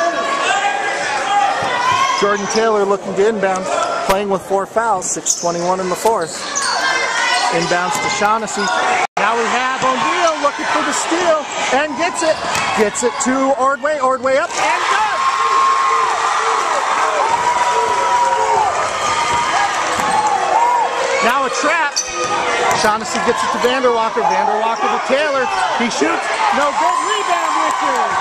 Jordan Taylor looking to inbound. Playing with 4 fouls, 6:21 in the fourth. Inbounds to Shaughnessy. Now we have O'Neill looking for the steal and gets it. Gets it to Ordway. Ordway up and good. Now a trap. Shaughnessy gets it to Vanderwalker. Vanderwalker to Taylor. He shoots. No good. Rebound Richards.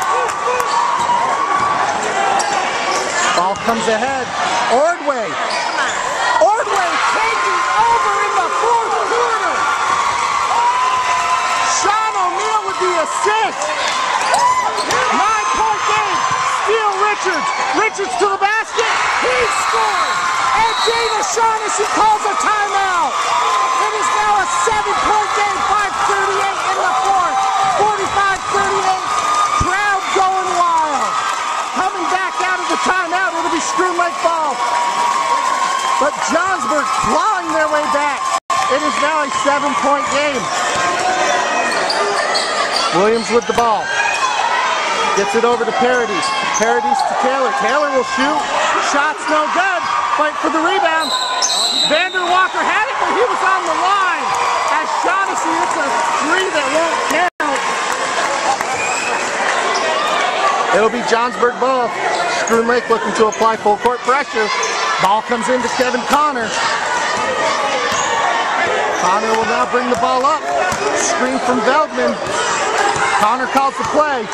Ball comes ahead. Ordway. Ordway taking over in the fourth quarter. Sean O'Neill with the assist. 9-point game. Steal Richards. Richards to the basket. He scores. And Dana Shaughnessy calls a timeout. It is now a 7-point game. 5:38 in the fourth. 45-38. Crowd going wild. Coming back out of the timeout. It'll be Schroon Lake ball. But Johnsburg clawing their way back. It is now a 7-point game. Williams with the ball. Gets it over to Paradis. Paradis to Taylor. Taylor will shoot. Shot's no good. Fight for the rebound. Vander Walker had it, but he was on the line. As Shaughnessy hits a three that won't count. It'll be Johnsburg ball. Schroon Lake looking to apply full court pressure. Ball comes into Kevin Connor. Connor will now bring the ball up. Screen from Veldman. Connor calls the play.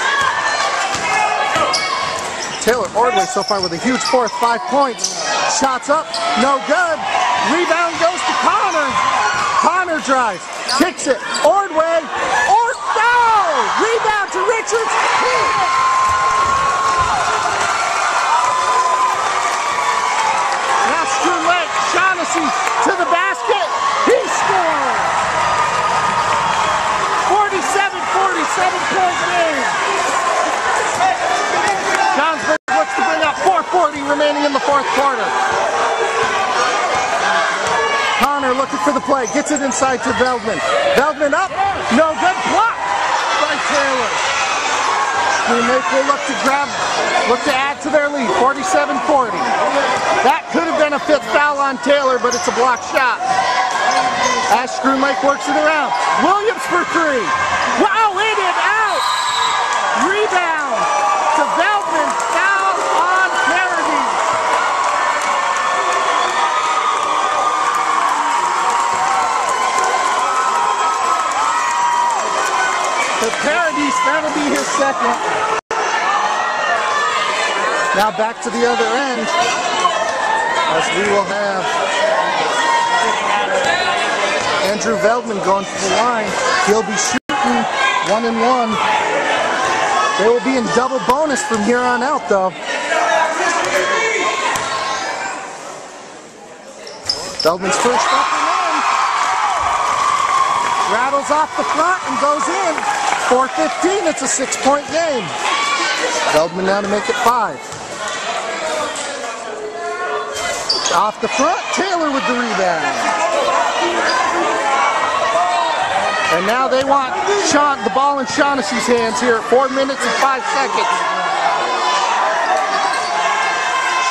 Taylor Ordway so far with a huge fourth, 5 points. Shots up, no good. Rebound goes to Connor. Connor drives, kicks it. Ordway, no! Rebound to Richards. Now Schroon Lake, Shaughnessy to the basket. He scores. 47-47-point game. Johnsburg looks to bring up 4:40 remaining in the fourth quarter. Connor looking for the play, gets it inside to Veldman. Veldman up, no good, blocked by Taylor. Schroon Lake will look to add to their lead, 47-40. That could have been a fifth foul on Taylor, but it's a blocked shot. As Schroon Lake works it around. Williams for three. Wow, in and out. Rebound to Veldman. Foul on Paradis. To Paradis, that'll be his second. Now back to the other end. As we will have Andrew Veldman going to the line. He'll be shooting 1 and 1. They will be in double bonus from here on out, though. Veldman's first up and in. Rattles off the front and goes in. 4:15, it's a 6-point game. Veldman now to make it 5. Off the front, Taylor with the rebound. And now they want the ball in Shaughnessy's hands here at 4 minutes and 5 seconds.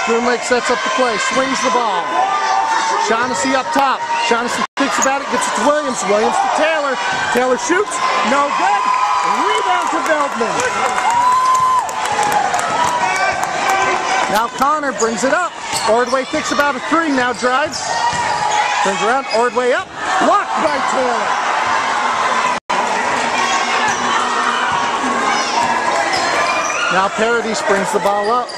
Schroon Lake sets up the play, swings the ball. Shaughnessy up top. Shaughnessy thinks about it, gets it to Williams. Williams to Taylor. Taylor shoots, no good. Rebound to Veldman. Now Connor brings it up. Ordway thinks about a three, now drives. Turns around, Ordway up. Blocked by Taylor. Now Paradis brings the ball up.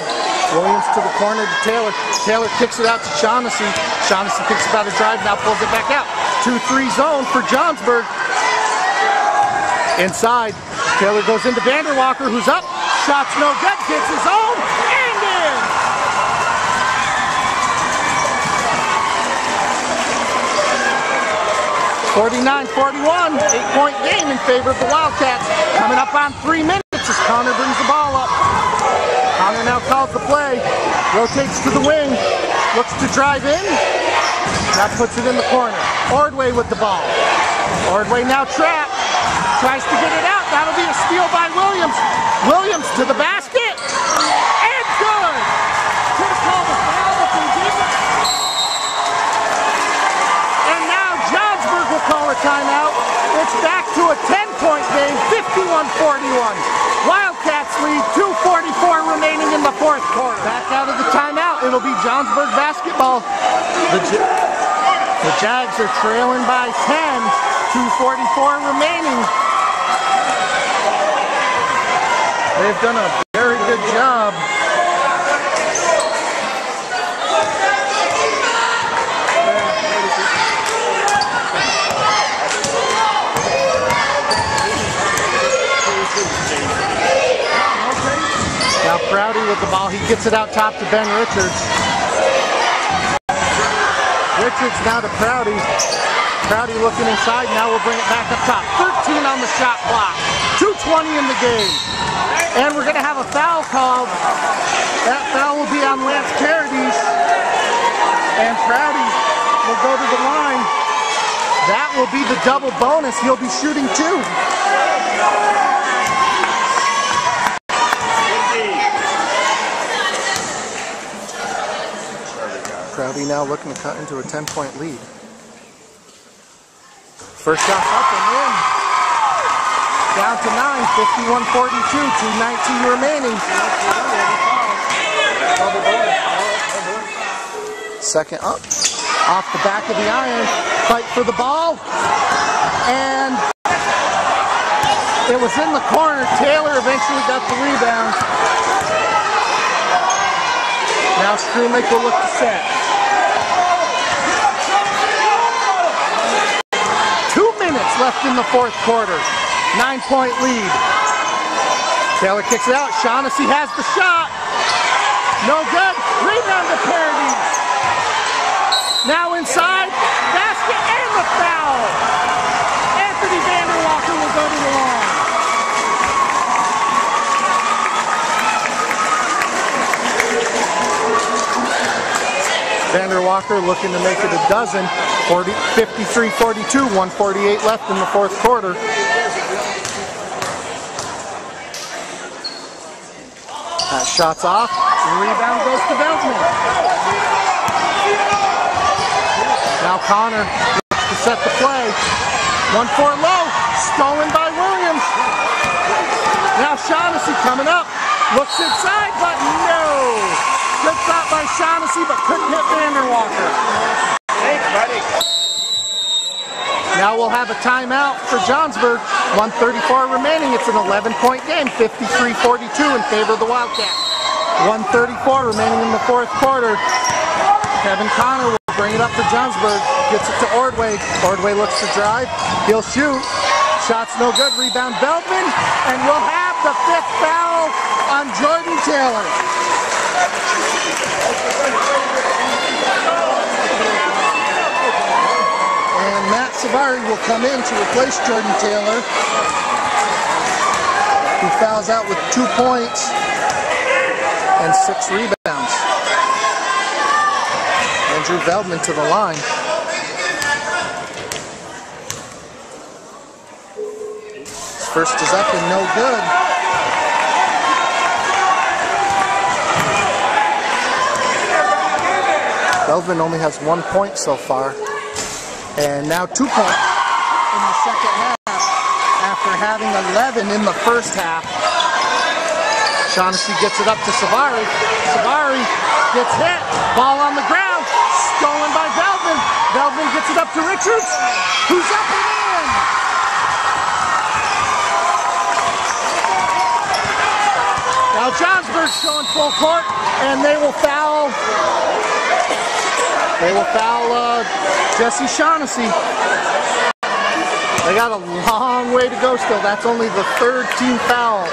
Williams to the corner to Taylor. Taylor kicks it out to Shaughnessy. Shaughnessy thinks about a drive, now pulls it back out. 2-3 zone for Johnsburg. Inside, Taylor goes into Vander Walker, who's up. Shot's no good, gets his own, and in! (49-41), 8-point game in favor of the Wildcats. Coming up on 3 minutes as Connor brings the ball up. Connor now calls the play, rotates to the wing, looks to drive in, now puts it in the corner. Ordway with the ball. Ordway now trapped, tries to get it out. That'll be a steal by Williams. Williams to the basket, and good! Could have called a foul if he didn't. And now Johnsburg will call a timeout. It's back to a 10-point game, 51-41. Wildcats lead, 2:44 remaining in the fourth quarter. Back out of the timeout, it'll be Johnsburg basketball. The Jags are trailing by 10, 2:44 remaining. They've done a very good job Now Prouty with the ball. He gets it out top to Ben Richards. Richards now to Prouty. Prouty looking inside. Now we'll bring it back up top. 13 on the shot clock. 2:20 in the game. And we're going to have a foul called. That foul will be on Lance Carades. And Prouty will go to the line. That will be the double bonus. He'll be shooting 2. Prouty now looking to cut into a 10-point lead. First shot up and in. Down to 9, 51-42, 2:19 remaining. Second up, off the back of the iron, fight for the ball, and it was in the corner. Taylor eventually got the rebound. Now Schroon Lake will look to set. 2 minutes left in the fourth quarter. 9-point lead. Taylor kicks it out. Shaughnessy has the shot. No good. Rebound to Carades. Now inside. Basket and the foul. Anthony Vanderwalker will go to the line. Vanderwalker looking to make it a dozen. 53-42, 1:48 left in the fourth quarter. That shot's off. The rebound goes to Beltman. Now Connor looks to set the play. 1-4 low. Stolen by Williams. Now Shaughnessy coming up. Looks inside, but no. Good shot by Shaughnessy, but couldn't hit Vanderwalker. Thanks, buddy. Now we'll have a timeout for Johnsburg. 1:34 remaining. It's an 11-point game. 53-42 in favor of the Wildcats. 1:34 remaining in the fourth quarter. Kevin Connor will bring it up for Johnsburg. Gets it to Ordway. Ordway looks to drive. He'll shoot. Shot's no good. Rebound Beltman. And we'll have the 5th foul on Jordan Taylor. And Matt Savari will come in to replace Jordan Taylor, who fouls out with 2 points and 6 rebounds. Andrew Veldman to the line. His first is up and no good. Veldman only has 1 point so far. And now 2 points in the second half after having 11 in the first half. Shaughnessy gets it up to Savari. Savari gets hit. Ball on the ground. Stolen by Veldman. Veldman gets it up to Richards, who's up and in. Now Johnsburg's showing full court, and they will foul. Jesse Shaughnessy. They got a long way to go still. That's only the 3rd team foul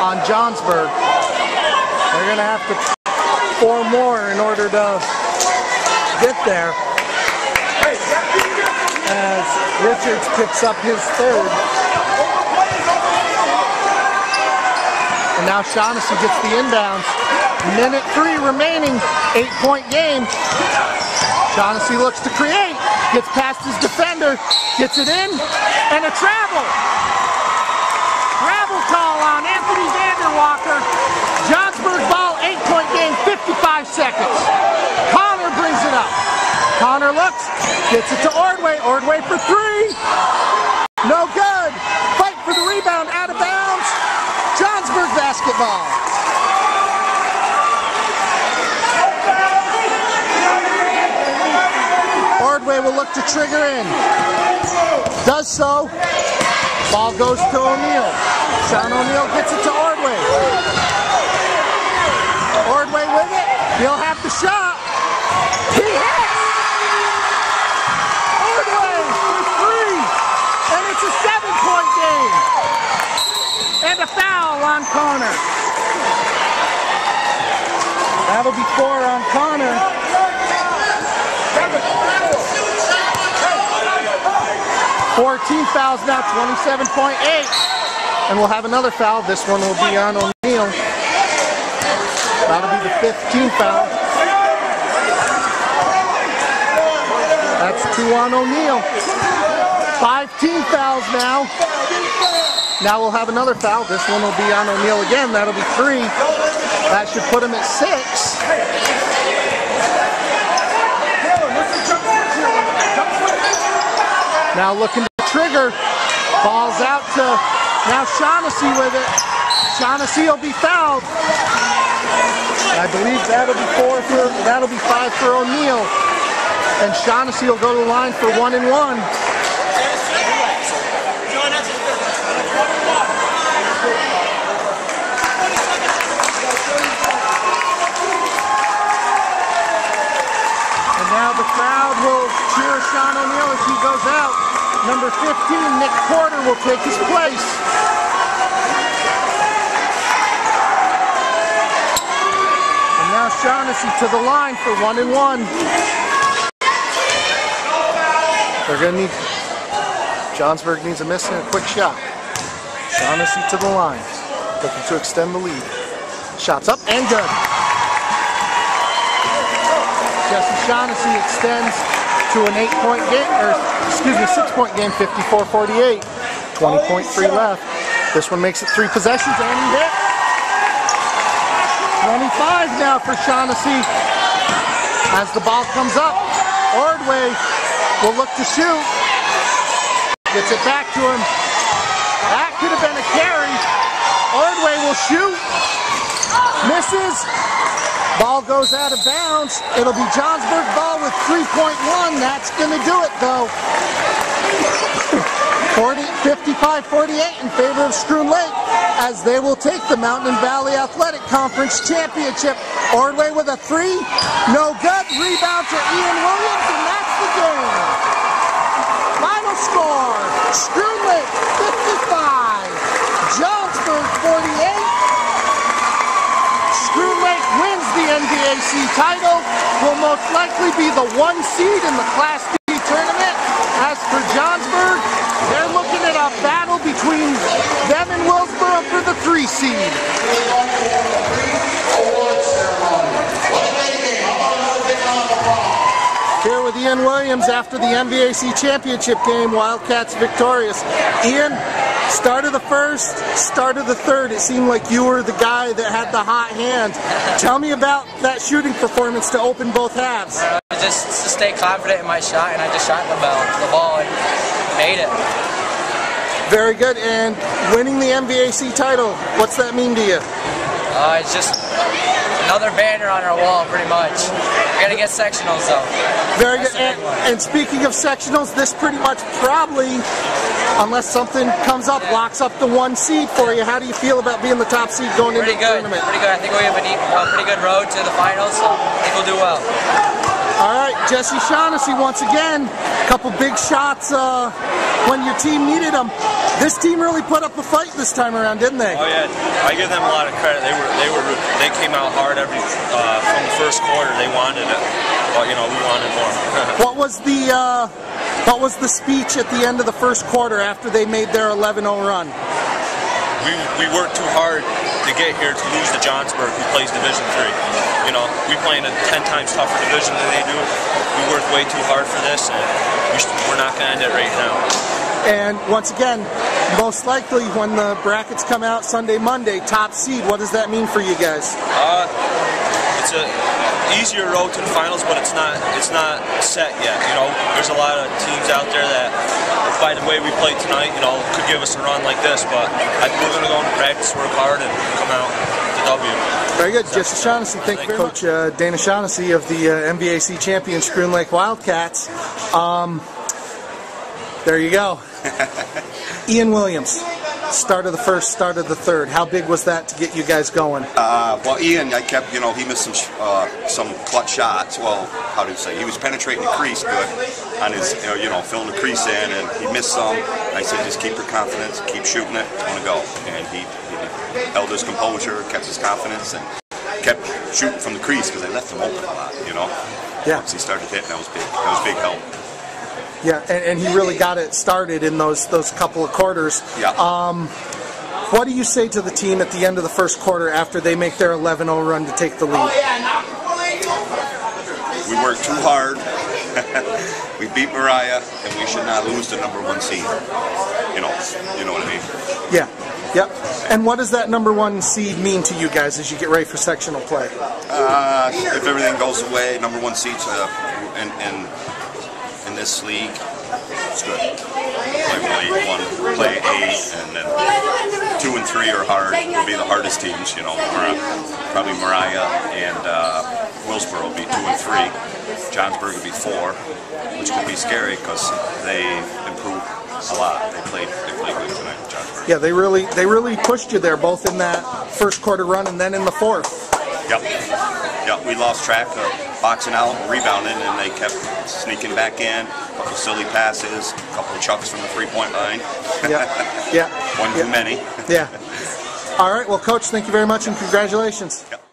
on Johnsburg. They're going to have to 4 more in order to get there. As Richards picks up his 3rd. And now Shaughnessy gets the inbounds. Minute 3 remaining. 8-point game. Shaughnessy looks to create, gets past his defender, gets it in, and a travel. Travel call on Anthony Vanderwalker. Johnsburg ball, 8-point game, 55 seconds. Connor brings it up. Connor looks, gets it to Ordway. Ordway for 3. No good. Fight for the rebound, out of bounds. Johnsburg basketball. Ordway will look to trigger in. Does so. Ball goes to O'Neal. Sean O'Neal gets it to Ordway. Ordway with it. He'll have the shot. He hits! Ordway for 3. And it's a 7-point game. And a foul on Connor. That'll be 4 on Connor. 14 fouls now, 27.8. And we'll have another foul. This one will be on O'Neal. That'll be the 15th foul. That's 2 on O'Neal. 15 fouls now. Now we'll have another foul. This one will be on O'Neal again. That'll be 3. That should put him at 6. Now looking to trigger. Ball's out to now Shaughnessy with it. Shaughnessy will be fouled. I believe that'll be 5 for O'Neal. And Shaughnessy will go to the line for 1 and 1. And now the crowd will cheer Sean O'Neal as he goes out. Number 15, Nick Porter, will take his place. And now Shaughnessy to the line for 1 and 1. They're going to need, Johnsburg needs a miss and a quick shot. Shaughnessy to the line, looking to extend the lead. Shots up and good. Jesse Shaughnessy extends to an 8-point game, or excuse me, 6-point game, 54-48. 20.3 left. This one makes it 3 possessions and he hit. 25 now for Shaughnessy. As the ball comes up, Ordway will look to shoot. Gets it back to him. That could have been a carry. Ordway will shoot. Misses. Ball goes out of bounds. It'll be Johnsburg ball with 3.1. That's going to do it, though. 55-48 in favor of Schroon Lake as they will take the Mountain and Valley Athletic Conference Championship. Ordway with a 3. No good. Rebound to Ian Williams, and that's the game. Final score, Schroon Lake 55, Johnsburg 48. Schroon Lake wins the MVAC title, will most likely be the 1 seed in the Class D tournament. As for Johnsburg, they're looking at a battle between them and Willsboro for the 3 seed. Here with Ian Williams after the MVAC championship game, Wildcats victorious. Ian, start of the first, start of the third, it seemed like you were the guy that had the hot hand. Tell me about that shooting performance to open both halves. Just to stay confident in my shot, and I just shot the ball and made it. Very good, and winning the MVAC title, what's that mean to you? It's just another banner on our wall, pretty much. We're going to get sectionals, though. Very good. And speaking of sectionals, this pretty much probably, unless something comes up, locks up the 1 seed for you. How do you feel about being the top seed going into the tournament? Pretty good. I think we have a pretty good road to the finals, so I think we'll do well. All right, Jesse Shaughnessy once again. A couple big shots when your team needed them. This team really put up a fight this time around, didn't they? Oh yeah, I give them a lot of credit. They came out hard from the first quarter. They wanted it, but you know we wanted more. What was the speech at the end of the first quarter after they made their 11-0 run? We worked too hard to get here to lose to Johnsburg, who plays Division III. You know, we play in a 10 times tougher division than they do. We worked way too hard for this, and we're not going to end it right now. And once again, most likely when the brackets come out Sunday, Monday, top seed, what does that mean for you guys? It's an easier road to the finals, but it's not set yet. You know, there's a lot of teams out there that, by the way we played tonight, you know, could give us a run like this. But I think we're going to go into practice, work hard, and come out with a W. Very good, Jesse Shaughnessy. Thank you very much. Coach Dana Shaughnessy of the MVAC champion Schroon Lake Wildcats. There you go. Ian Williams, start of the first, start of the third. How big was that to get you guys going? Well, Ian, he missed some clutch shots. Well, how do you say? He was penetrating the crease good. on his, filling the crease in, and he missed some. And I said, just keep your confidence, keep shooting it, it's going to go. And he held his composure, kept his confidence, and kept shooting from the crease because I left him open a lot, Yeah. Once he started hitting, that was big. That was big help. Yeah, and he really got it started in those couple of quarters. Yeah. What do you say to the team at the end of the first quarter after they make their 11-0 run to take the lead? We worked too hard. We beat Mariah, and we should not lose the #1 seed. You know what I mean? Yeah. Yep. And what does that #1 seed mean to you guys as you get ready for sectional play? If everything goes away, #1 seeds in this league, it's good. Play 8, and then 2 and 3 are hard. Will be the hardest teams. Probably Mariah and Willsboro will be 2 and 3. Johnsburg will be 4, which could be scary because they improved a lot. They played good tonight with Johnsburg. Yeah, they really pushed you there, both in that first quarter run and then in the fourth. Yep. We lost track of boxing out, rebounding, and they kept sneaking back in. A couple silly passes, a couple of chucks from the 3-point line. Yeah. One too many. Yeah. All right. Well, Coach, thank you very much and congratulations. Yep.